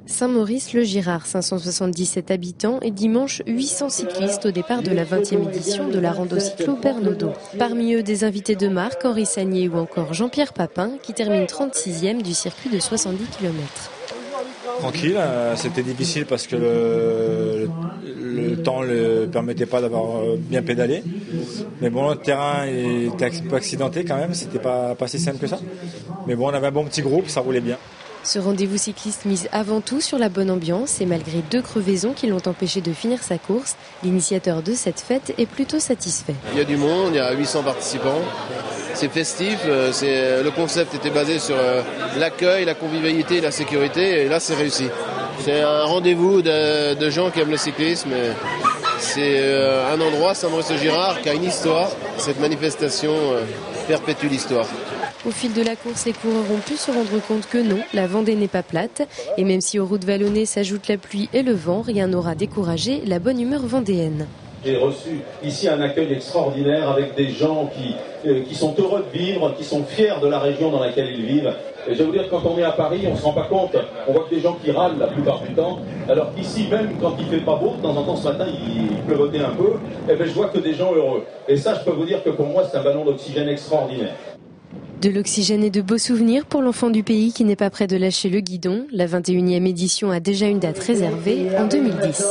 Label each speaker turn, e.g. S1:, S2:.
S1: Saint-Maurice-le-Girard, 577 habitants et dimanche 800 cyclistes au départ de la 20e édition de la rando cyclo Bernodeau. Parmi eux des invités de marque, Henri Sagnier ou encore Jean-Pierre Papin qui termine 36e du circuit de 70 km.
S2: Tranquille, c'était difficile parce que le temps ne le permettait pas d'avoir bien pédalé. Mais bon, le terrain était un peu accidenté quand même, c'était pas si simple que ça. Mais bon, on avait un bon petit groupe, ça roulait bien.
S1: Ce rendez-vous cycliste mise avant tout sur la bonne ambiance et malgré 2 crevaisons qui l'ont empêché de finir sa course, l'initiateur de cette fête est plutôt satisfait.
S3: Il y a du monde, il y a 800 participants, c'est festif, le concept était basé sur l'accueil, la convivialité et la sécurité et là c'est réussi. C'est un rendez-vous de gens qui aiment le cyclisme. C'est un endroit, Saint-Maurice-le-Girard, qui a une histoire. Cette manifestation perpétue l'histoire.
S1: Au fil de la course, les coureurs ont pu se rendre compte que non, la Vendée n'est pas plate. Et même si aux routes vallonnées s'ajoutent la pluie et le vent, rien n'aura découragé la bonne humeur vendéenne.
S4: J'ai reçu ici un accueil extraordinaire avec des gens qui sont heureux de vivre, qui sont fiers de la région dans laquelle ils vivent. Et je vais vous dire, quand on est à Paris, on ne se rend pas compte. On voit que des gens qui râlent la plupart du temps. Alors qu'ici, même quand il ne fait pas beau, de temps en temps ce matin, il pleuvotait un peu, et bien je vois que des gens heureux. Et ça, je peux vous dire que pour moi, c'est un ballon d'oxygène extraordinaire.
S1: De l'oxygène et de beaux souvenirs pour l'enfant du pays qui n'est pas prêt de lâcher le guidon. La 21e édition a déjà une date réservée en 2010.